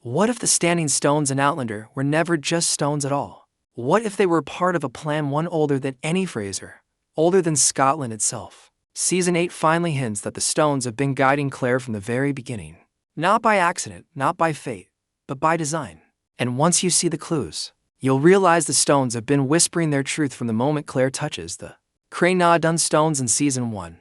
What if the standing stones in Outlander were never just stones at all? What if they were part of a plan one older than any Fraser, older than Scotland itself? Season 8 finally hints that the stones have been guiding Craigh from the very beginning. Not by accident, not by fate, but by design. And once you see the clues, you'll realize the stones have been whispering their truth from the moment Craigh touches the Craigh done stones in Season 1.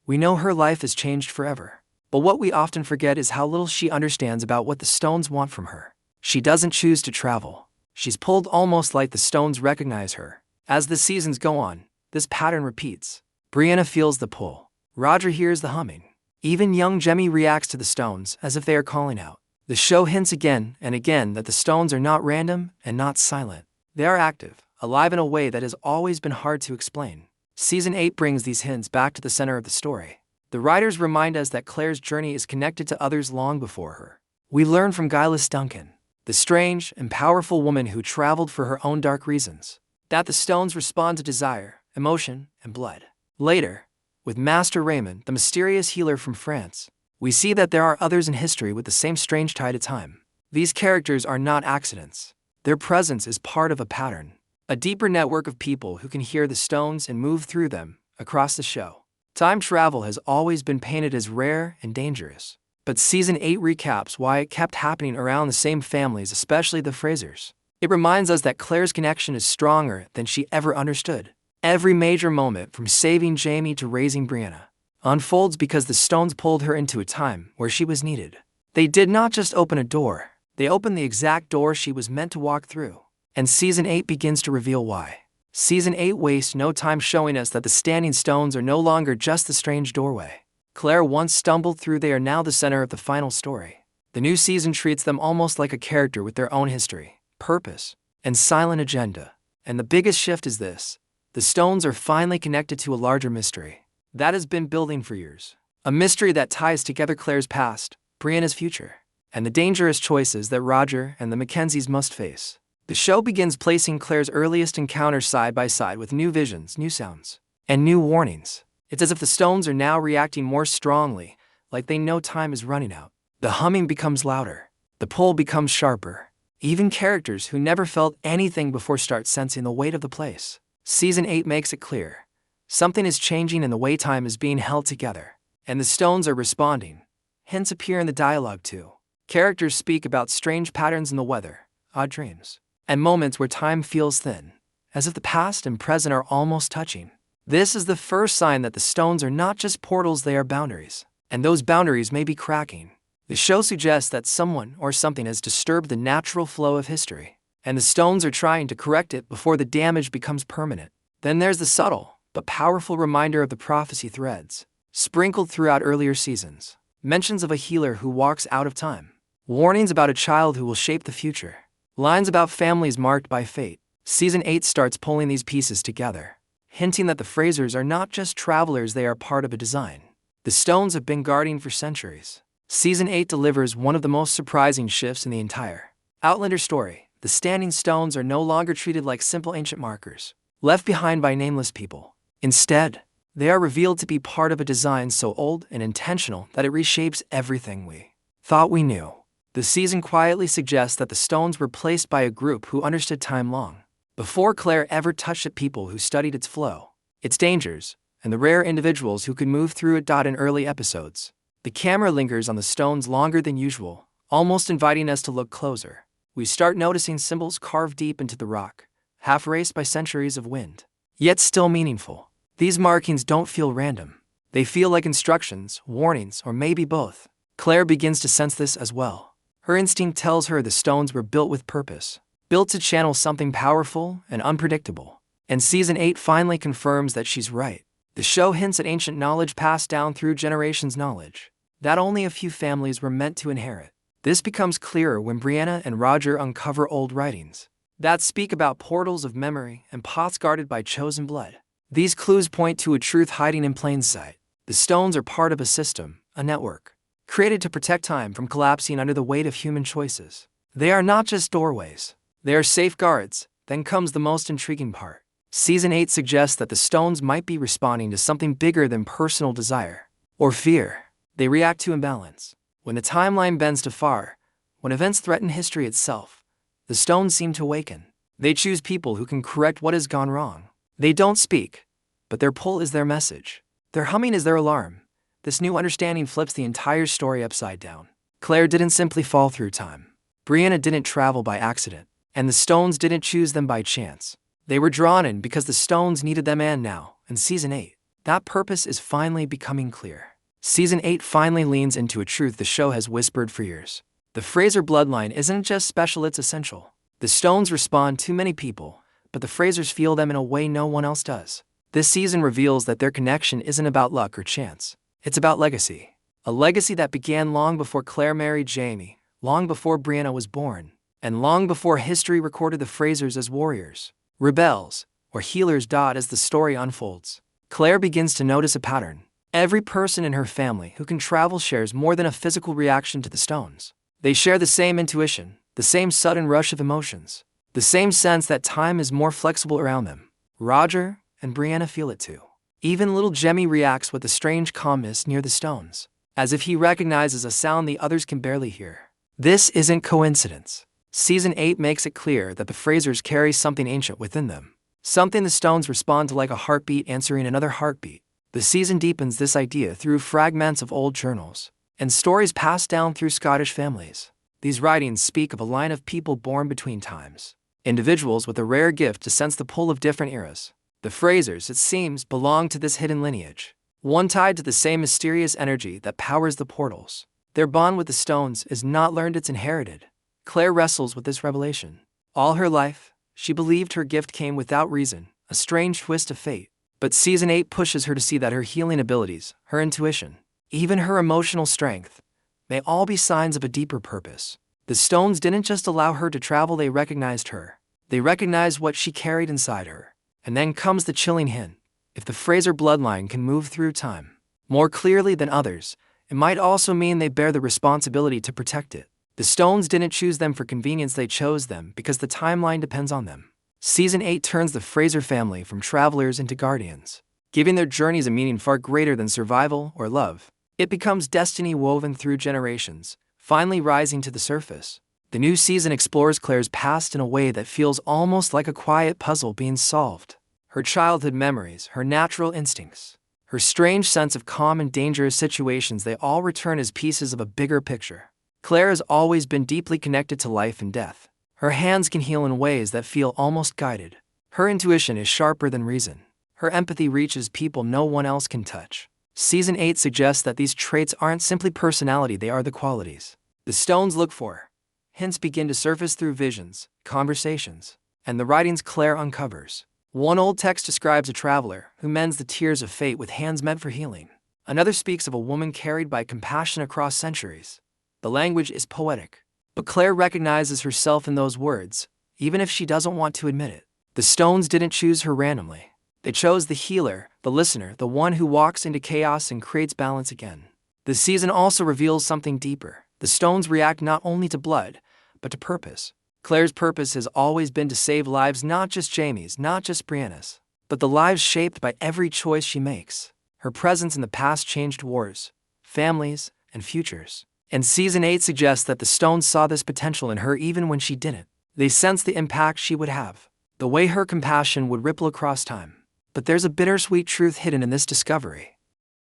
We know her life has changed forever. But what we often forget is how little she understands about what the stones want from her. She doesn't choose to travel. She's pulled almost like the stones recognize her. As the seasons go on, this pattern repeats. Brianna feels the pull. Roger hears the humming. Even young Jemmy reacts to the stones as if they are calling out. The show hints again and again that the stones are not random and not silent. They are active, alive in a way that has always been hard to explain. Season 8 brings these hints back to the center of the story. The writers remind us that Craig's journey is connected to others long before her. We learn from Guileless Duncan, the strange and powerful woman who traveled for her own dark reasons, that the stones respond to desire, emotion, and blood. Later, with Master Raymond, the mysterious healer from France, we see that there are others in history with the same strange tie to time. These characters are not accidents. Their presence is part of a pattern, a deeper network of people who can hear the stones and move through them across the show. Time travel has always been painted as rare and dangerous, but Season 8 recaps why it kept happening around the same families, especially the Frasers. It reminds us that Craig's connection is stronger than she ever understood. Every major moment, from saving Jamie to raising Brianna, unfolds because the stones pulled her into a time where she was needed. They did not just open a door, they opened the exact door she was meant to walk through. And Season 8 begins to reveal why. Season 8 wastes no time showing us that the standing stones are no longer just the strange doorway Craigh once stumbled through. They are now the center of the final story. The new season treats them almost like a character with their own history, purpose, and silent agenda. And the biggest shift is this: the stones are finally connected to a larger mystery that has been building for years. A mystery that ties together Craig's past, Brianna's future, and the dangerous choices that Roger and the MacKenzies must face. The show begins placing Craig's earliest encounters side by side with new visions, new sounds, and new warnings. It's as if the stones are now reacting more strongly, like they know time is running out. The humming becomes louder. The pull becomes sharper. Even characters who never felt anything before start sensing the weight of the place. Season 8 makes it clear. Something is changing in the way time is being held together. And the stones are responding. Hints appear in the dialogue too. Characters speak about strange patterns in the weather, odd dreams, and moments where time feels thin, as if the past and present are almost touching. This is the first sign that the stones are not just portals, they are boundaries, and those boundaries may be cracking. The show suggests that someone or something has disturbed the natural flow of history, and the stones are trying to correct it before the damage becomes permanent. Then there's the subtle but powerful reminder of the prophecy threads, sprinkled throughout earlier seasons. Mentions of a healer who walks out of time, warnings about a child who will shape the future, lines about families marked by fate. Season 8 starts pulling these pieces together, hinting that the Frasers are not just travelers, they are part of a design the stones have been guarding for centuries. Season 8 delivers one of the most surprising shifts in the entire Outlander story. The standing stones are no longer treated like simple ancient markers, left behind by nameless people. Instead, they are revealed to be part of a design so old and intentional that it reshapes everything we thought we knew. The season quietly suggests that the stones were placed by a group who understood time long before Craigh ever touched it, people who studied its flow, its dangers, and the rare individuals who could move through it. In early episodes, the camera lingers on the stones longer than usual, almost inviting us to look closer. We start noticing symbols carved deep into the rock, half erased by centuries of wind, yet still meaningful. These markings don't feel random. They feel like instructions, warnings, or maybe both. Craigh begins to sense this as well. Her instinct tells her the stones were built with purpose, built to channel something powerful and unpredictable. And Season 8 finally confirms that she's right. The show hints at ancient knowledge passed down through generations, knowledge that only a few families were meant to inherit. This becomes clearer when Brianna and Roger uncover old writings that speak about portals of memory and pots guarded by chosen blood. These clues point to a truth hiding in plain sight. The stones are part of a system, a network, created to protect time from collapsing under the weight of human choices. They are not just doorways, they are safeguards. Then comes the most intriguing part. Season 8 suggests that the stones might be responding to something bigger than personal desire or fear. They react to imbalance. When the timeline bends too far, When events threaten history itself, the stones seem to awaken. They choose people who can correct what has gone wrong. They don't speak, but their pull is their message. Their humming is their alarm. This new understanding flips the entire story upside down. Craigh didn't simply fall through time. Brianna didn't travel by accident, and the stones didn't choose them by chance. They were drawn in because the stones needed them, and now, in Season 8, that purpose is finally becoming clear. Season 8 finally leans into a truth the show has whispered for years. The Fraser bloodline isn't just special, it's essential. The stones respond to many people, but the Frasers feel them in a way no one else does. This season reveals that their connection isn't about luck or chance. It's about legacy. A legacy that began long before Craigh married Jamie, long before Brianna was born, and long before history recorded the Frasers as warriors, rebels, or healers. As the story unfolds, Craigh begins to notice a pattern. Every person in her family who can travel shares more than a physical reaction to the stones. They share the same intuition, the same sudden rush of emotions, the same sense that time is more flexible around them. Roger and Brianna feel it too. Even little Jemmy reacts with a strange calmness near the stones, as if he recognizes a sound the others can barely hear. This isn't coincidence. Season 8 makes it clear that the Frasers carry something ancient within them, something the stones respond to like a heartbeat answering another heartbeat. The season deepens this idea through fragments of old journals and stories passed down through Scottish families. These writings speak of a line of people born between times, individuals with a rare gift to sense the pull of different eras. The Frasers, it seems, belong to this hidden lineage, one tied to the same mysterious energy that powers the portals. Their bond with the stones is not learned, it's inherited. Craigh wrestles with this revelation. All her life, she believed her gift came without reason, a strange twist of fate. But Season 8 pushes her to see that her healing abilities, her intuition, even her emotional strength, may all be signs of a deeper purpose. The stones didn't just allow her to travel, they recognized her. They recognized what she carried inside her. And then comes the chilling hint. If the Fraser bloodline can move through time more clearly than others, it might also mean they bear the responsibility to protect it. The stones didn't choose them for convenience, they chose them because the timeline depends on them. Season 8 turns the Fraser family from travelers into guardians, giving their journeys a meaning far greater than survival or love. It becomes destiny woven through generations, finally rising to the surface. The new season explores Craigh's past in a way that feels almost like a quiet puzzle being solved. Her childhood memories, her natural instincts, her strange sense of calm in dangerous situations, they all return as pieces of a bigger picture. Craigh has always been deeply connected to life and death. Her hands can heal in ways that feel almost guided. Her intuition is sharper than reason. Her empathy reaches people no one else can touch. Season 8 suggests that these traits aren't simply personality, they are the qualities the stones look for. Hints begin to surface through visions, conversations, and the writings Craigh uncovers. One old text describes a traveler who mends the tears of fate with hands meant for healing. Another speaks of a woman carried by compassion across centuries. The language is poetic, but Craigh recognizes herself in those words, even if she doesn't want to admit it. The stones didn't choose her randomly. They chose the healer, the listener, the one who walks into chaos and creates balance again. The season also reveals something deeper. The stones react not only to blood, but to purpose. Craigh's purpose has always been to save lives, not just Jamie's, not just Brianna's, but the lives shaped by every choice she makes. Her presence in the past changed wars, families, and futures. And Season 8 suggests that the stones saw this potential in her even when she didn't. They sensed the impact she would have, the way her compassion would ripple across time. But there's a bittersweet truth hidden in this discovery.